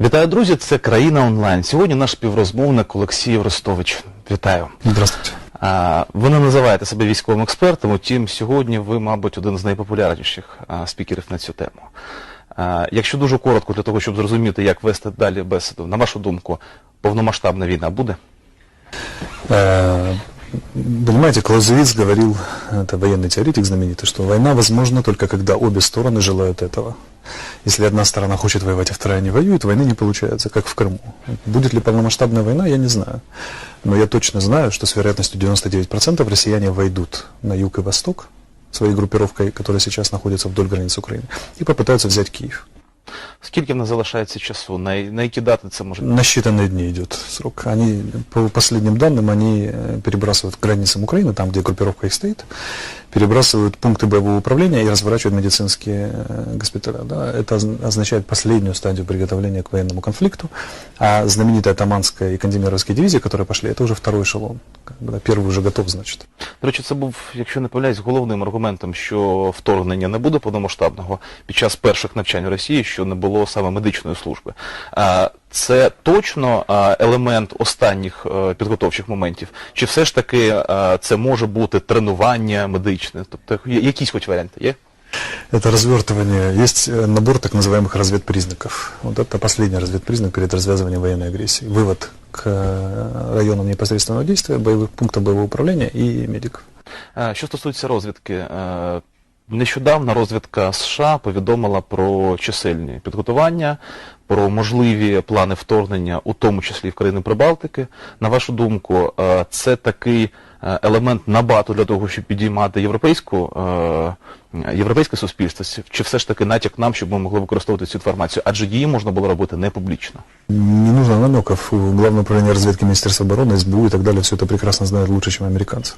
Вітаю, друзі, це «Країна онлайн». Сьогодні наш співрозмовник Олексій Орестович. Вітаю. Здравствуйте. Ви не називаєте себе військовим експертом, утім, сьогодні ви, мабуть, один з найпопулярніших спікерів на цю тему. Якщо дуже коротко, для того, щоб зрозуміти, як вести далі бесіду, на вашу думку, повномасштабна війна буде? Понимаете, Клаузевиц говорил, это военный теоретик знаменитый, что война возможна только когда обе стороны желают этого. Если одна сторона хочет воевать, а вторая не воюет, войны не получается, как в Крыму. Будет ли полномасштабная война, я не знаю. Но я точно знаю, что с вероятностью 99% россияне войдут на юг и восток своей группировкой, которая сейчас находится вдоль границ Украины, и попытаются взять Киев. Скільки в нас залишається часу? На які дати це може? На считанные дни идет срок. Они, по последним данным, они перебрасывают к границам Украины, там, где группировка их стоит, перебрасывают пункты боевого управления и разворачивают медицинские госпиталя. Да? Это означает последнюю стадию приготовления к военному конфликту. А знаменитая Таманская и Кандемировская дивизии, которые пошли, это уже второй эшелон. Первый уже готов, значит. До речі, це був, якщо не помиляюсь, головним аргументом, що вторгнення не буде повномасштабного під час перших навчань в Росії, що не було саме медичної служби. Це точно елемент останніх підготовчих моментів? Чи все ж таки це може бути тренування медичне? Тобто якісь хоч варіанти є? Это развертывание. Есть набор так называемых разведпризнаков. Вот это последний разведпризнак перед развязыванием военной агрессии. Вывод к районам непосредственного действия, боевых пунктов боевого управления и медиков. Що стосується розвідки, нещодавно розвідка США повідомила про чисельні підготування, про можливі плани вторгнення, у тому числі в країни Прибалтики. На вашу думку, це такий елемент набату для того, щоб підіймати європейське суспільство, чи все ж таки натяк нам, щоб ми могли використовувати цю інформацію, адже її можна було робити не публічно? Не нужно намеков. Главное управление разведки Министерства обороны, СБУ и так далее, все это прекрасно знают лучше, чем американцы.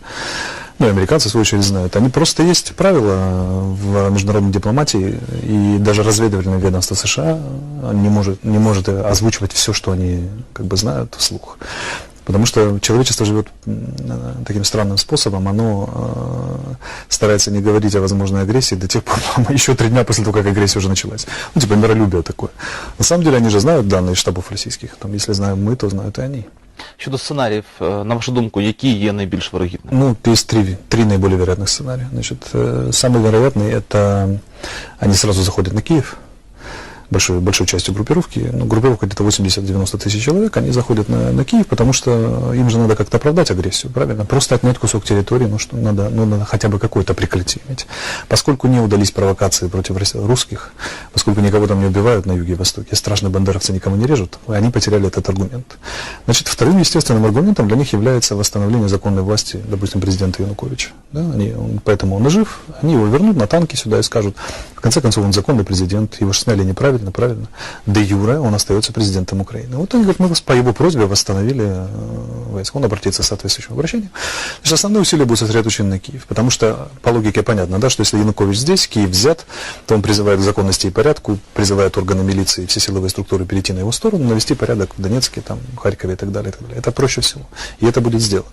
Ну, и американцы, в свою очередь, знают. Они просто есть правила в международной дипломатии, и даже разведывательное ведомство США не может озвучивать все, что они как бы знают вслух. Потому что человечество живет таким странным способом, оно старается не говорить о возможной агрессии до тех пор, еще 3 дня после того, как агрессия уже началась. Ну, типа миролюбие такое. На самом деле они же знают данные штабов российских. Там, если знаем мы, то знают и они. Щодо сценаріїв, на вашу думку, які є найбільш вирогідними? Ну, есть три наиболее вероятных сценария. Значит, самый вероятный – это они сразу заходят на Киев, большой частью группировки, ну, группировка где-то 80-90 тысяч человек, они заходят на Киев, потому что им же надо как-то оправдать агрессию, правильно? Просто отнять кусок территории, ну что, надо хотя бы какое-то прикрытие иметь. Поскольку не удались провокации против русских, поскольку никого там не убивают на юге и востоке, страшно бандеровцы никому не режут, они потеряли этот аргумент. Значит, вторым естественным аргументом для них является восстановление законной власти, допустим, президента Януковича. Да? Поэтому он и жив, они его вернут на танки сюда и скажут, в конце концов, он законный президент, его же сняли неправильно, правильно? Де юре он остается президентом Украины. Вот они говорят, мы по его просьбе восстановили войска. Он обратится с соответствующим обращением. Значит, основные усилия будут сосредоточены на Киев. Потому что по логике понятно, да, что если Янукович здесь, Киев взят, то он призывает к законности и порядку, призывает органы милиции и все силовые структуры перейти на его сторону, навести порядок в Донецке, там, Харькове и так далее, и так далее. Это проще всего. И это будет сделано.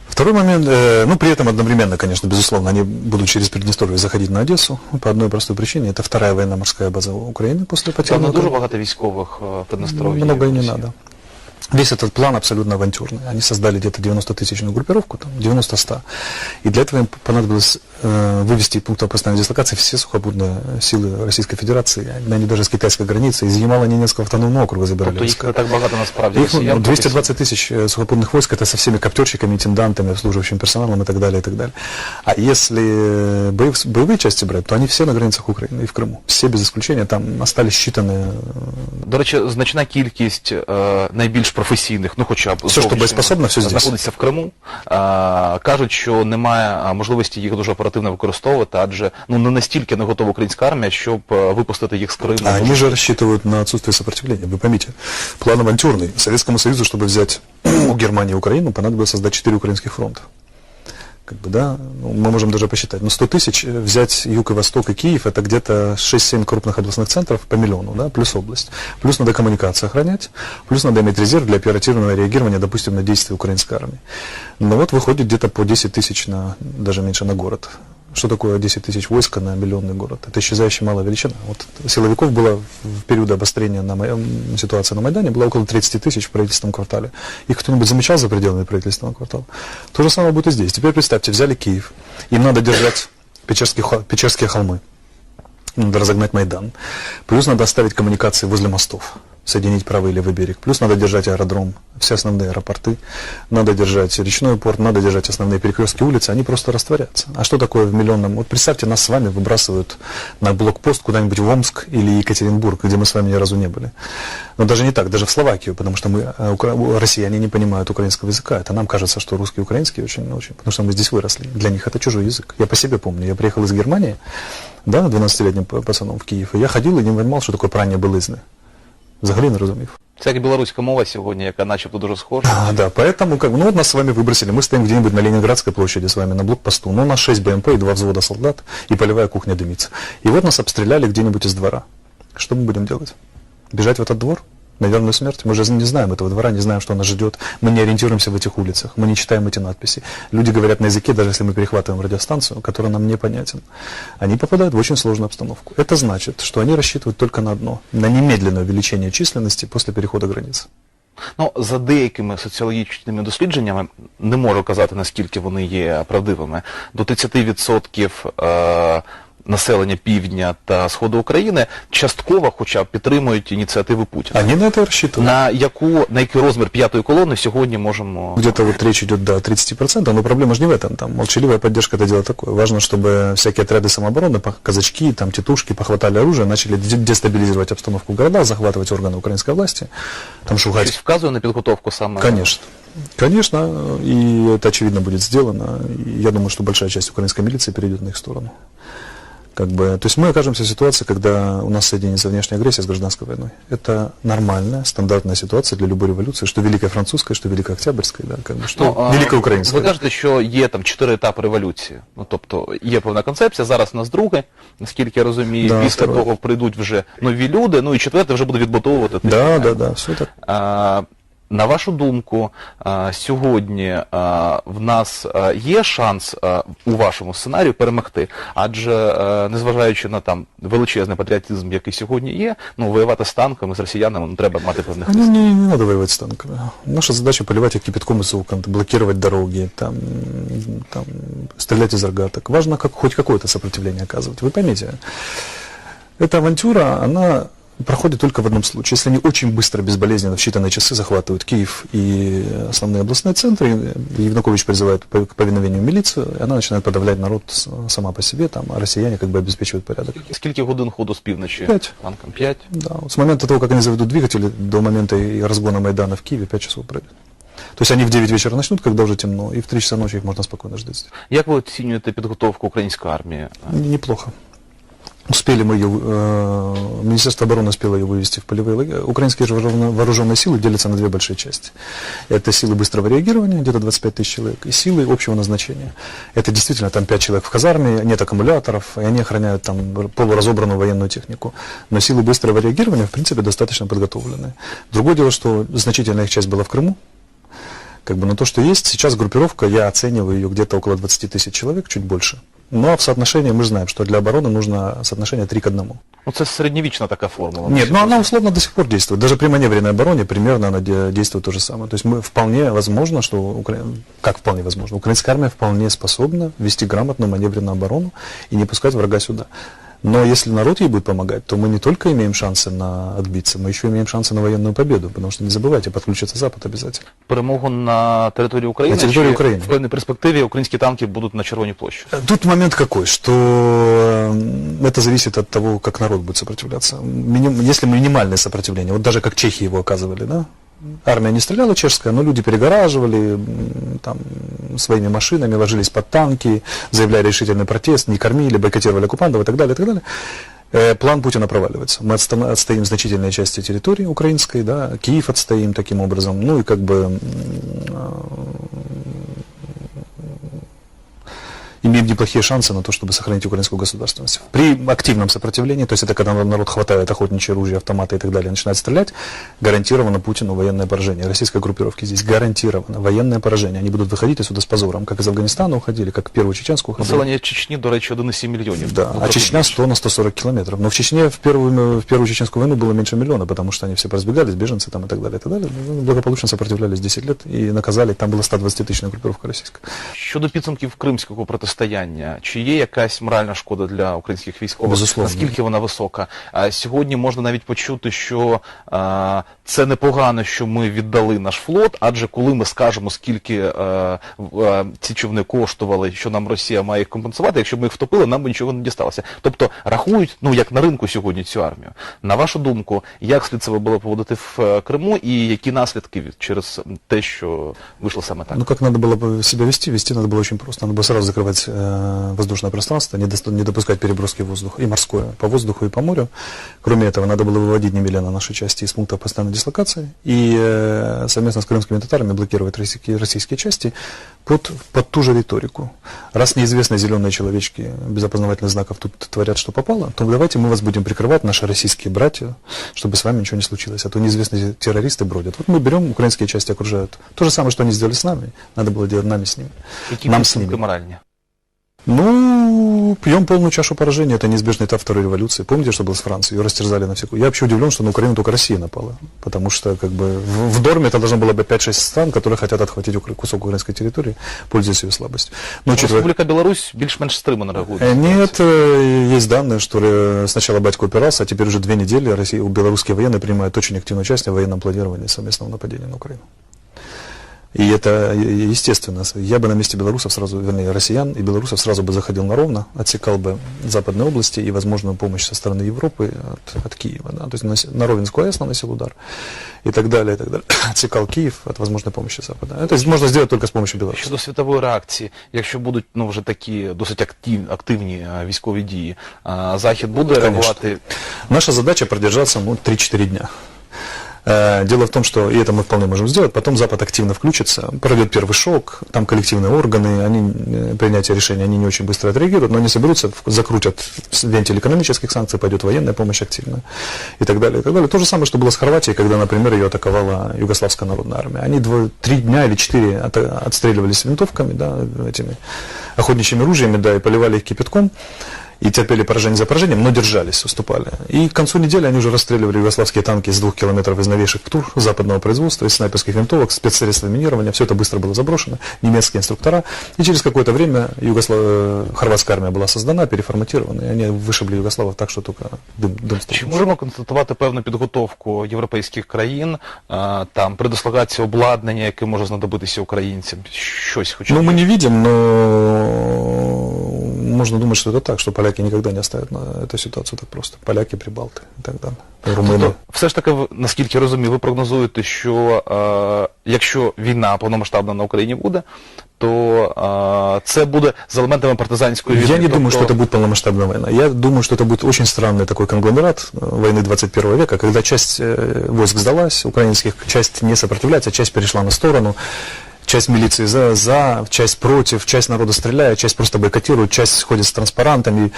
Второй момент, ну, при этом одновременно, конечно, безусловно, они будут через Приднестровье заходить на Одессу по одной простой причине. Это вторая военно-морская база Украины после потери. Там дуже багато військових в Приднестровье. Много и не надо. Весь этот план абсолютно авантюрный. Они создали где-то 90-тысячную группировку, там, 90-100. И для этого им понадобилось вывести из пункта постоянной дислокации все сухопутные силы Российской Федерации. Они даже с китайской границы, из Ямало-Ненецкого автономного округа забирали. Тобто їх не так багато насправді. Их 220 тысяч сухопутных войск, это со всеми коптерщиками, интендантами, обслуживающим персоналом и так далее, и так далее. А если боевые части брать, то они все на границах Украины и в Крыму. Все без исключения, там остались считанные. До речі, значна кількість найбільш професійних, ну хоча б все, що боєспособно, все здесь. Знаходиться в Криму. Кажуть, що немає можливості їх дуже оперативно використовувати, адже ну не настільки не готова українська армія, щоб випустити їх з Криму. Они же рассчитывают на отсутствие сопротивления. Вы поймите, план авантюрный. Советскому Союзу, чтобы взять у Германии Украину, понадобилось создать 4 украинских фронта. Как бы, да, ну, мы можем даже посчитать, но 100 тысяч взять юг и восток и Киев, это где-то 6-7 крупных областных центров по миллиону, да, плюс область. Плюс надо коммуникации охранять, плюс надо иметь резерв для оперативного реагирования, допустим, на действия украинской армии. Но вот выходит где-то по 10 тысяч, даже меньше, на город. Что такое 10 тысяч войска на миллионный город? Это исчезающая малая величина. Вот силовиков было в период обострения ситуации на Майдане было около 30 тысяч в правительственном квартале. Их кто-нибудь замечал за пределами правительственного квартала? То же самое будет и здесь. Теперь представьте, взяли Киев, им надо держать Печерские холмы, им надо разогнать Майдан, плюс надо оставить коммуникации возле мостов, соединить правый и левый берег. Плюс надо держать аэродром, все основные аэропорты, надо держать речной порт, надо держать основные перекрестки улицы, они просто растворятся. А что такое в миллионном? Вот представьте, нас с вами выбрасывают на блокпост куда-нибудь в Омск или Екатеринбург, где мы с вами ни разу не были. Но даже не так, даже в Словакию, потому что россияне не понимают украинского языка. Это нам кажется, что русский и украинский очень, потому что мы здесь выросли. Для них это чужой язык. Я по себе помню, я приехал из Германии, да, 12-летним пацаном в Киев, и я ходил и не понимал, що таке прання білизни. Взагалі не розумів. Це як білоруська мова сьогодні, яка начебто дуже схожа. Да, поэтому, вот нас с вами выбросили, мы стоим где-нибудь на Ленинградской площади с вами на блокпосту, но у нас 6 БМП и 2 взвода солдат, и полевая кухня дымится. И вот нас обстреляли где-нибудь из двора. Что мы будем делать? Бежать в этот двор? На верную смерть? Мы же не знаем этого двора, не знаем, что нас ждет. Мы не ориентируемся в этих улицах, мы не читаем эти надписи. Люди говорят на языке, даже если мы перехватываем радиостанцию, которая нам непонятен. Они попадают в очень сложную обстановку. Это значит, что они рассчитывают только на одно, на немедленное увеличение численности после перехода границ. Ну, за деякими соціологічними дослідженнями, не можу казати, наскільки вони є правдивими, до 30% населення Півдня та Сходу України частково хоча б підтримують ініціативу Путіна. Они на это рассчитывают. На який розмір п'ятої колони сьогодні можемо... Где-то вот речь идет до 30%, но проблема же не в этом. Там молчаливая поддержка — это дело такое. Важно, чтобы всякие отряды самообороны, казачки, там, тетушки похватали оружие, начали дестабилизировать обстановку в городах, захватывать органы украинской власти, там шугать. Щось вказує на підготовку саме... Конечно. Конечно, и это очевидно будет сделано. И я думаю, что большая часть украинской милиции перейдет на их сторону. То есть мы окажемся в ситуации, когда у нас соединится внешняя агрессия с гражданской войной. Это нормальная, стандартная ситуация для любой революции, что Великая Французская, что Великая Октябрьская, да, что Великая Українська. Ви кажете, що є там 4 етапи революції. Ну, тобто є певна концепція, зараз у нас другий, наскільки я розумію, Да, після второй. того прийдуть вже нові люди, ну і четвертий вже буде відбудовувати. Да, все так. На вашу думку, сьогодні в нас є шанс у вашому сценарію перемогти? Адже, незважаючи на там величезний патріотизм, який сьогодні є, ну, воювати з танками, з росіянами, треба мати певних ризиків. Не надо воевать с танками. Наша задача — поливать их кипятком из окон, блокировать дороги, там, стрелять из рогаток. Важно хоть какое-то сопротивление оказывать. Вы поймите, эта авантюра, она проходит только в одном случае. Если они очень быстро, безболезненно, в считанные часы захватывают Киев и основные областные центры, Янукович призывает к повиновению милицию, и она начинает подавлять народ сама по себе, там, а россияне как бы обеспечивают порядок. Скільки годин ходу з півночі? 5. Танком 5? Да, вот с момента того, как они заведут двигатели, до момента разгона Майдана в Киеве 5 часов пройдет. То есть они в 9 вечера начнут, когда уже темно, и в 3 часа ночи их можно спокойно ждать. Як ви оцінюєте підготовку української армії? Неплохо. Успели мы ее, Министерство обороны успело ее вывести в полевые лагеря. Украинские же вооруженные силы делятся на 2 большие части. Это силы быстрого реагирования, где-то 25 тысяч человек, и силы общего назначения. Это действительно там 5 человек в казарме, нет аккумуляторов, и они охраняют там полуразобранную военную технику. Но силы быстрого реагирования, в принципе, достаточно подготовлены. Другое дело, что значительная их часть была в Крыму. Но то, что есть, сейчас группировка, я оцениваю ее где-то около 20 тысяч человек, чуть больше. Но в соотношении мы знаем, что для обороны нужно соотношение 3 к 1. Ну, це середньовічна така формула. Нет, но она условно до сих пор действует. Даже при маневренной обороне примерно она действует то же самое. То есть мы вполне возможно, что как вполне возможно, украинская армия вполне способна вести грамотную маневренную оборону и не пускать врага сюда. Но если народ ей будет помогать, то мы не только имеем шансы на отбиться, мы еще имеем шансы на военную победу, потому что не забывайте, подключится Запад обязательно. Перемогу на території України? На території України. В певній перспективі українські танки будут на Червоній площі? Тут момент какой, что это зависит от того, как народ будет сопротивляться. Если минимальное сопротивление, вот даже как чехи его оказывали, да? Армия не стреляла чешская, но люди перегораживали там, своими машинами, ложились под танки, заявляли решительный протест, не кормили, бойкотировали оккупантов и так далее, и так далее. План Путина проваливается. Мы отстоим значительные части территории украинской, да, Киев отстоим таким образом, ну и имеем неплохие шансы на то, чтобы сохранить украинскую государственность. При активном сопротивлении, то есть это когда народ хватает охотничьи ружья, автоматы и так далее, начинает стрелять, гарантировано Путину военное поражение. Российской группировки здесь гарантировано военное поражение. Они будут выходить отсюда с позором, как из Афганистана уходили, как в первую чеченскую уходили. Населення Чечні, до речі, 1,7 мільйонів. Да, а Чечня 100 на 140 километров. Но в Чечне в первую чеченскую войну было меньше миллиона, потому что они все поразбегались, беженцы там и так далее, и так далее. Ну, благополучно сопротивлялись 10 лет и наказали. Там была 120-тысячная группировка российская. Щодо підсумків кримського протистояння, чи є якась моральна шкода для українських військових? Безусловно. Наскільки вона висока? Сьогодні можна навіть почути, що це непогано, що ми віддали наш флот, адже коли ми скажемо, скільки ці човни коштували, що нам Росія має їх компенсувати, якщо б ми їх втопили, нам би нічого не дісталося. Тобто рахують, ну як на ринку сьогодні цю армію. На вашу думку, як слід себе було поводити в Криму і які наслідки через те, що вийшло саме так? Ну, как надо было себя вести? Вести надо было очень просто. Надо было сразу закрывать воздушное пространство, не допускать переброски воздуха, и морское, по воздуху и по морю. Кроме этого, надо было выводить немедленно наши части из пунктов постоянной дислокации и совместно с крымскими татарами блокировать российские части под ту же риторику. Раз неизвестные зеленые человечки без опознавательных знаков тут творят, что попало, то давайте мы вас будем прикрывать, наши российские братья, чтобы с вами ничего не случилось. А то неизвестные террористы бродят. Вот мы берем, украинские части окружают. То же самое, что они сделали с нами, надо было делать нами с ними. Які Нам с підсумки ними. моральні? Ну, пьем полную чашу поражения, это неизбежный этап второй революции. Помните, что было с Францией? Ее растерзали на всякую. Я вообще удивлен, что на Украину только Россия напала. Потому что, как бы, в Дорме это должно было быть 5-6 стран, которые хотят отхватить кусок украинской территории, пользуясь ее слабостью. Но, Республіка Білорусь більш-менш стримано реагує. Нет, есть данные, что сначала батько упирался, а теперь уже 2 недели белорусские военные принимают очень активное участие в военном планировании совместного нападения на Украину. И это естественно. Я бы на месте белорусов сразу, вернее, россиян и белорусов сразу бы заходил на ровно, отсекал бы западные области и возможную помощь со стороны Европы от Киева. Да? То есть на Ровенскую АЭС наносил удар и так далее, и так далее. Отсекал Киев от возможной помощи Запада. Это можно сделать только с помощью Беларуси. Щодо світової реакції, якщо будуть вже такі досить активні військові дії, Захід буде реагувати? Наша задача продержаться 3-4 дня. Дело в том, что, и это мы вполне можем сделать, потом Запад активно включится, пройдет первый шок, там коллективные органы, принятие решений, они не очень быстро отреагируют, но они соберутся, закрутят вентиль экономических санкций, пойдет военная помощь активная и так далее, и так далее. То же самое, что было с Хорватией, когда, например, ее атаковала Югославская народная армия. Они 3 дня или 4 отстреливались винтовками, да, этими охотничьими ружьями, да, и поливали их кипятком. И терпели поражение за поражением, но держались, уступали. И к концу недели они уже расстреливали югославские танки с 2 километров из новейших ТУР западного производства, из снайперских винтовок, спецсредств минирования. Все это быстро было заброшено, немецкие инструктора. И через какое-то время хорватская армия была создана, переформатирована, и они вышибли югославов так, что только дым Чи можемо констатувати певну підготовку європейських країн, там, при дислокації обладнання, яке може знадобитися українцям? Щось хоча б? Ну, мы не видим, но можно думать, что это так, что поляки никогда не оставят на эту ситуацию так просто. Поляки, прибалты и так далее. Румыны. Тобто, все ж таки, наскільки я розумію, ви прогнозуєте, що якщо війна повномасштабна на Україні буде, то це буде з елементами партизанської війни. Я не думаю, что это будет полномасштабная война. Я думаю, что это будет очень странный такой конгломерат войны 21 века, когда часть войск сдалась, украинских, часть не сопротивляется, часть перешла на сторону. Часть милиции за, часть против, часть народа стреляет, часть просто бойкотирует, часть ходит с транспарантами.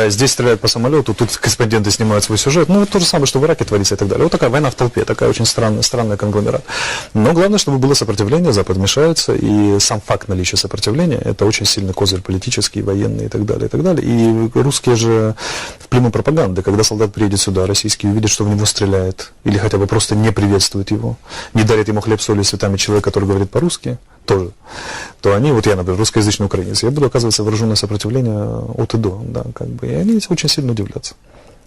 Здесь стреляют по самолету, тут корреспонденты снимают свой сюжет. Ну, это то же самое, что в Ираке творится и так далее. Вот такая война в толпе, такая очень странная конгломерат. Но главное, чтобы было сопротивление, Запад вмешается, и сам факт наличия сопротивления, это очень сильный козырь политический, военный и так далее, и так далее. И русские же в плену пропаганды, когда солдат приедет сюда, российский, увидит, что в него стреляет, или хотя бы просто не приветствует его, не дарит ему хлеб, соль и цветами человек, который говорит по-русски, тоже, то они, вот я, например, русскоязычный украинец, я буду оказываться вооруженное сопротивление от и до, да, как бы, и они очень сильно удивляться.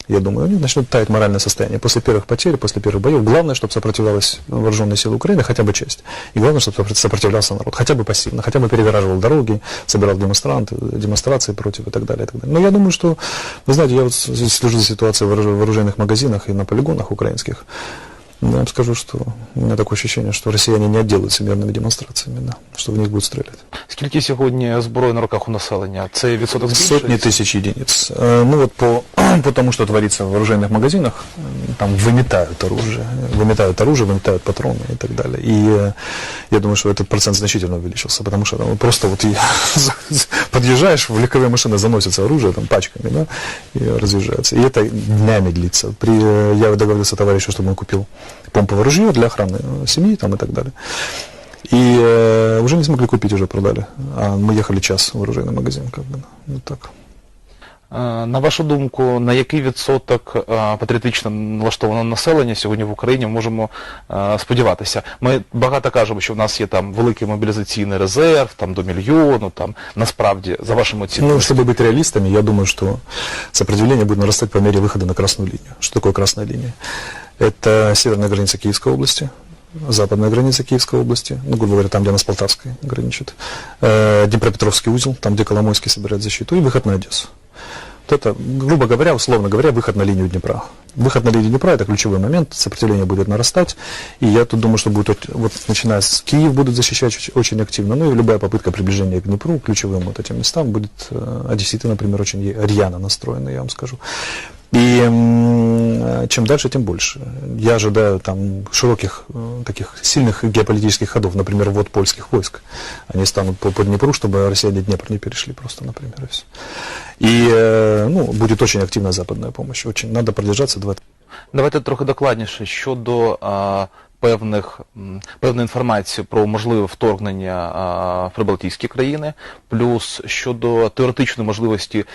Я думаю, у них начнет таять моральное состояние. После первых потерь, после первых боев, главное, чтобы сопротивлялась вооруженные силы Украины, хотя бы часть. И главное, чтобы сопротивлялся народ, хотя бы пассивно, хотя бы перегораживал дороги, собирал демонстрации против и так далее, и так далее. Но я думаю, что, вы знаете, я вот слежу за ситуацией в оружейных магазинах и на полигонах украинских. Но я вам скажу, что у меня такое ощущение, что россияне не отделаются мирными демонстрациями, да, что в них будут стрелять. Скільки сьогодні зброї на руках у населення? Це відсоток збільшується? Сотни тысяч единиц. Ну вот по тому, что творится в оружейных магазинах, там выметают оружие, выметают патроны и так далее. И я думаю, что этот процент значительно увеличился, потому что там просто вот подъезжаешь, в легковые машины заносится оружие там пачками, да, и разъезжается. И это днями длится. Я договорился товарищу, чтобы он купил помповое ружье для охраны семьи там и так далее. И уже не смогли купить, уже продали. А мы ехали час в оружейный магазин, как бы, вот так. На вашу думку, на який відсоток патріотично налаштованого населення сьогодні в Україні можемо сподіватися? Ми багато кажемо, що в нас є там великий мобілізаційний резерв, там до 1 мільйона, там насправді, за вашими оцінками. Ну, чтобы быть реалистами, я думаю, что сопротивление будет нарастать по мере выхода на красную линию. Что такое красная линия? Это северная граница Киевской области, западная граница Киевской области, ну, грубо говоря, там, где она с Полтавской граничит, Днепропетровский узел, там, где Коломойский собирает защиту, и выход на Одессу. Вот это, грубо говоря, условно говоря, выход на линию Днепра. Выход на линию Днепра – это ключевой момент, сопротивление будет нарастать, и я тут думаю, что будет, вот начиная с Киев будут защищать очень активно, ну и любая попытка приближения к Днепру, ключевым вот этим местам, будет одесситы, например, очень рьяно настроены, я вам скажу. И чем дальше, тем больше. Я ожидаю там широких, таких сильных геополитических ходов, например, ввод польских войск. Они станут по Днепру, чтобы россияне Днепр не перешли просто, например, и все. И будет очень активная западная помощь. Очень надо продержаться 2. Давайте трохи докладніше щодо певної інформації про можливе вторгнення в прибалтійські країни, плюс щодо теоретичної можливості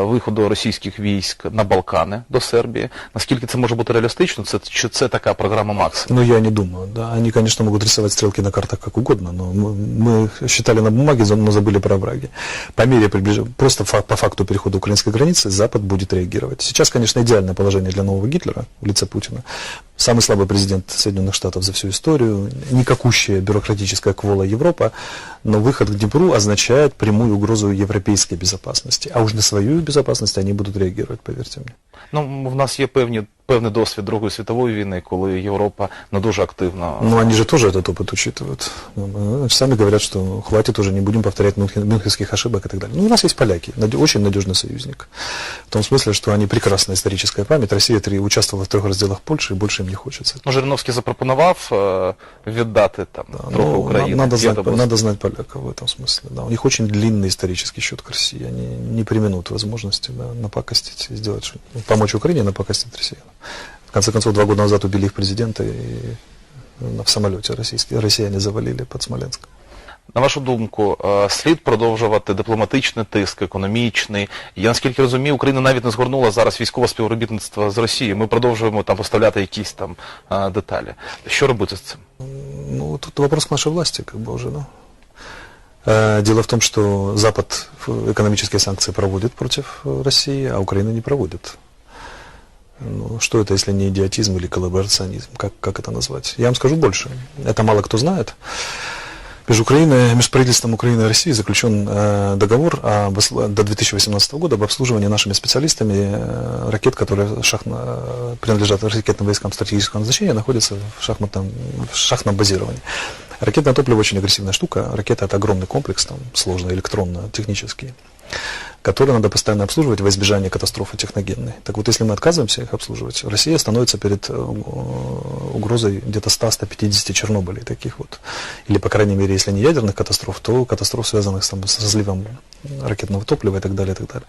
виходу російських військ на Балкани до Сербії. Наскільки це може бути реалістично? Чи це така програма максимум? Ну, я не думаю. Да. Они, конечно, могут рисовать стрелки на картах как угодно, но мы считали на бумаге, но забыли про овраги. По мере приближения, просто по факту перехода украинской границы, Запад будет реагировать. Сейчас, конечно, идеальное положение для нового Гитлера в лице Путина. Самый слабый президент Соединенных Штатов за всю историю, никакущая бюрократическая квола Европа, но выход к Днепру означает прямую угрозу европейской безопасности. А уж на свою безопасность они будут реагировать, поверьте мне. Ну, в нас є певний досвід Другої світової війни, коли Європа не дуже активно... Ну, они же тоже этот опыт учитывают. Сами говорят, что хватит уже, не будем повторять мюнхенских ошибок и так далее. Ну, у нас есть поляки, очень надежный союзник. В том смысле, что они прекрасная историческая память. Россия участвовала в 3 разделах Польши, и больше им не хочется. Ну, Жириновський запропонував віддати там трохи Україну. Надо знать поляков в этом смысле. Да. У них очень длинный исторический счет к России. Они не применут возможности напакостить, сделать что-нибудь, помочь Украине напакостить россиянам. В конце концов, 2 года назад убили их президента, и в самолете россияне завалили под Смоленском. На вашу думку, слід продовжувати дипломатичний тиск, економічний? Я, наскільки розумію, Україна навіть не згорнула зараз військове співробітництво з Росією. Ми продовжуємо там поставляти якісь там деталі. Що робити з цим? Ну, тут вопрос к нашей власти, как бы уже, да. Дело в том, что Запад экономические санкции проводит против России, а Украина не проводит. Ну, что это, если не идиотизм или коллаборационизм? Как это назвать? Я вам скажу больше. Это мало кто знает. Между правительством Украины и России заключен договор до 2018 года об обслуживании нашими специалистами ракет, которые принадлежат ракетным войскам стратегического назначения, находятся в шахтном базировании. Ракетное топливо очень агрессивная штука. Ракета — это огромный комплекс, там, сложный, электронно-технический, которые надо постоянно обслуживать во избежание катастрофы техногенной. Так вот, если мы отказываемся их обслуживать, Россия становится перед угрозой где-то 100-150 Чернобылей таких вот. Или, по крайней мере, если не ядерных катастроф, то катастроф, связанных с разливом ракетного топлива и так далее, и так далее.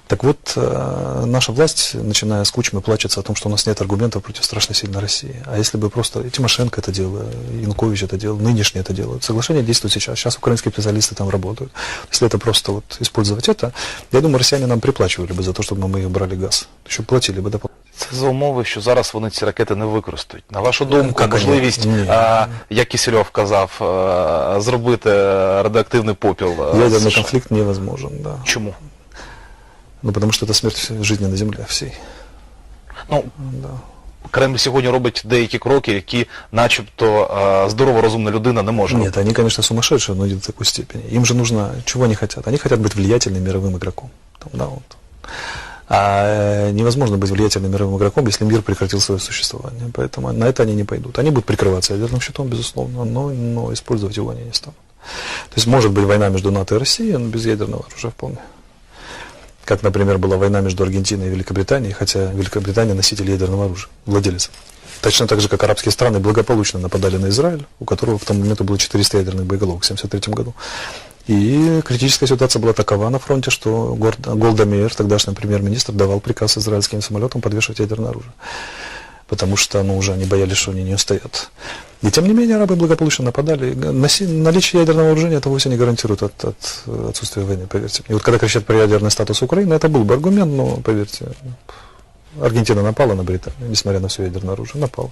Так вот, наша власть, начиная с Кучмы, плачется о том, что у нас нет аргументов против страшно сильной России. А если бы просто Тимошенко это делал, Янукович это делал, нынешние это делают. Соглашение действует сейчас. Сейчас украинские специалисты там работают. Если это просто вот использовать это, я думаю, россияне нам приплачивали бы за то, чтобы мы их брали газ. Еще платили бы дополнительно. Це за умови, що зараз вони ці ракети не використають. На вашу думку, Как можливість, ні. як Кисельов казав, зробити радіоактивний попіл? Ядерный США? конфликт невозможен, да. Чому? Ну, потому что это смерть жизни на земле всей. Ну, Да. Кремль сьогодні робить деякі кроки, які начебто здорова, розумна людина не може Нет, робити. они, конечно, сумасшедшие, но не до такой степени. Им же нужно, чего они хотят? Они хотят быть влиятельным мировым игроком. Там, да, вот. А невозможно быть влиятельным мировым игроком, если мир прекратил свое существование. Поэтому на это они не пойдут. Они будут прикрываться ядерным щитом, безусловно, но использовать его они не станут. То есть может быть война между НАТО и Россией, но без ядерного оружия вполне. Как, например, была война между Аргентиной и Великобританией, хотя Великобритания носитель ядерного оружия, владелец. Точно так же, как арабские страны благополучно нападали на Израиль, у которого к тому моменту было 400 ядерных боеголовок в 1973 году. И критическая ситуация была такова на фронте, что Голда Меир, тогдашний премьер-министр, давал приказ израильским самолетам подвешивать ядерное оружие. Потому что уже они боялись, что они не устоят. И тем не менее арабы благополучно нападали. Наличие ядерного вооружения это вовсе не гарантирует от отсутствия войны, поверьте мне. Вот когда кричат про ядерный статус Украины, это был бы аргумент, но, поверьте, Аргентина напала на Британию, несмотря на все ядерное оружие, напала.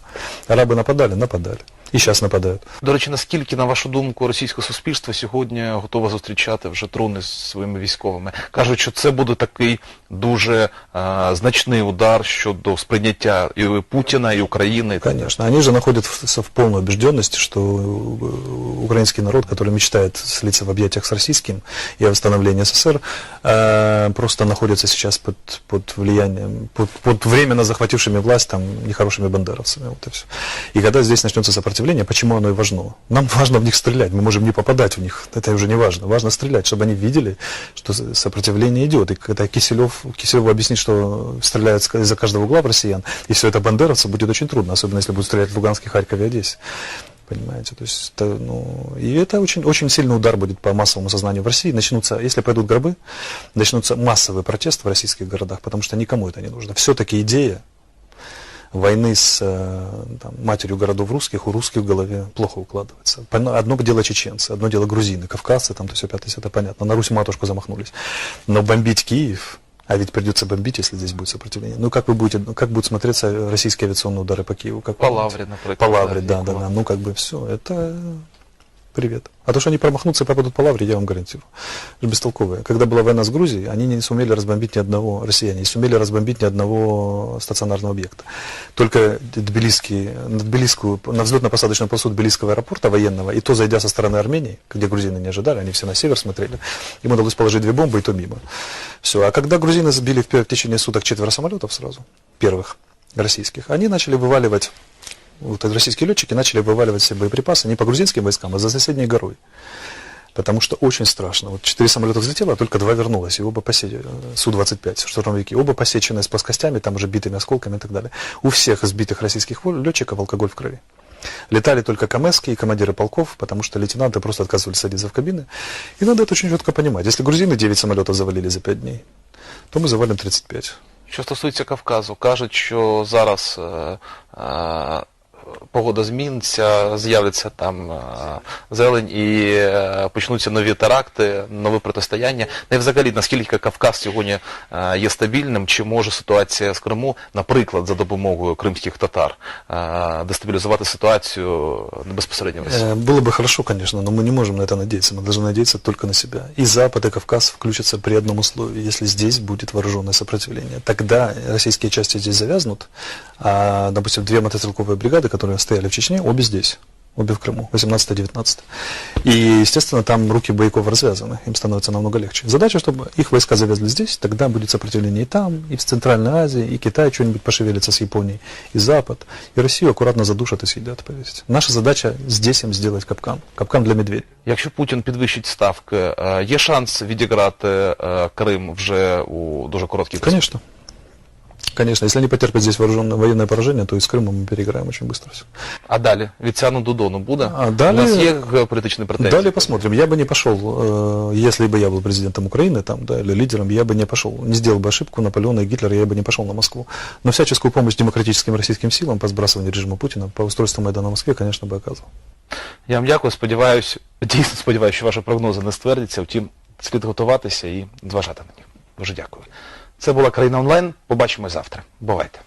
Арабы нападали. І зараз нападають. До речі, наскільки, на вашу думку, російське суспільство сьогодні готове зустрічати вже труни з своїми військовими? Кажуть, що це буде такий дуже значний удар щодо сприйняття і Путіна, і України. Конечно. Они же находятся в полной убежденности, что украинский народ, который мечтает слиться в объятиях с российским и о восстановлении СССР, просто находится сейчас под влиянием, под временно захватившими власть там нехорошими бандеровцами. Вот и все. И когда здесь начнется сопротивление, почему оно и важно? Нам важно в них стрелять, мы можем не попадать в них, это уже не важно. Важно стрелять, чтобы они видели, что сопротивление идет. И когда Киселеву объяснит, что стреляют из-за каждого угла в россиян, и все это бандеровцы, будет очень трудно, особенно если будут стрелять в Луганске, Харькове и Одессе. Понимаете, то есть это, и это очень, очень сильный удар будет по массовому сознанию в России. Начнутся, если пойдут гробы, начнутся массовый протест в российских городах, потому что никому это не нужно. Все-таки идея войны с матерью городов русских у русских в голове плохо укладывается. Одно дело чеченцы, одно дело грузины, кавказцы, там то все пятое, это понятно. На Русь-матушку замахнулись. Но бомбить Киев, а ведь придется бомбить, если здесь будет сопротивление. Ну как будут смотреться российские авиационные удары по Киеву? Как по Лавре, например. По Лавре, да. Ну как бы все, это привет. А то, что они промахнутся и попадут по Лавре, я вам гарантирую. Бестолковые. Когда была война с Грузией, они не сумели разбомбить ни одного, россияне, не сумели разбомбить ни одного стационарного объекта. Только на взлетно-посадочную полосу Тбилисского аэропорта военного, и то, зайдя со стороны Армении, где грузины не ожидали, они все на север смотрели, им удалось положить 2 бомбы, и то мимо. Все. А когда грузины сбили в течение суток 4 самолетов сразу, первых российских, они начали вываливать, российские летчики начали вываливать все боеприпасы не по грузинским войскам, а за соседней горой. Потому что очень страшно. 4 самолета взлетело, а только 2 вернулось. И оба Су-25, штурмовики, оба посечены с плоскостями, там уже битыми осколками и так далее. У всех избитых российских летчиков алкоголь в крови. Летали только КМСки и командиры полков, потому что лейтенанты просто отказывались садиться в кабины. И надо это очень четко понимать. Если грузины 9 самолетов завалили за 5 дней, то мы завалим 35. Що стосується Кавказу, кажуть, що зараз погода зміниться, з'явиться там зелень і почнуться нові теракти, нове протистояння. Ну і взагалі, наскільки Кавказ сьогодні є стабільним, чи може ситуація з Криму, наприклад, за допомогою кримських татар, дестабілізувати ситуацію безпосередньо в Росії? Было бы хорошо, конечно, но мы не можем на это надеяться. Мы должны надеяться только на себя. И Запад, и Кавказ включатся при одном условии, если здесь будет вооруженное сопротивление. Тогда российские части здесь завязнут, а, допустим, 2 мотострелковые бригады, которые стояли в Чечне, обе здесь, обе в Крыму, 18-19. И, естественно, там руки боевиков развязаны, им становится намного легче. Задача, чтобы их войска завязли здесь, тогда будет сопротивление и там, и в Центральной Азии, и Китай что-нибудь пошевелится с Японией, и Запад, и Россию аккуратно задушат и съедят, поверьте. Наша задача здесь им сделать капкан для медведя. Якщо Путін підвищить ставки, є шанс відіграти Крим вже у дуже короткий перспективі? Конечно. Конечно, если они потерпят здесь военное поражение, то и с Крымом мы переиграем очень быстро все. А далі? Від Цяну Додону буде? А далі, у нас є геополітичні претензії? Далее посмотрим. Я бы не пошел, если бы я был президентом Украины там, да, или лидером, я бы не пошел, не сделал бы ошибку Наполеона и Гитлера, я бы не пошел на Москву. Но всяческую помощь демократическим российским силам по сбрасыванию режима Путина, по устройству Майдана в Москве, конечно, бы оказывал. Я вам дякую, дійсно сподіваюся, що ваші прогнози не ствердяться, втім, слід готуватися і зважати на них. Дуже дякую. Це була «Країна онлайн», побачимось завтра. Бувайте.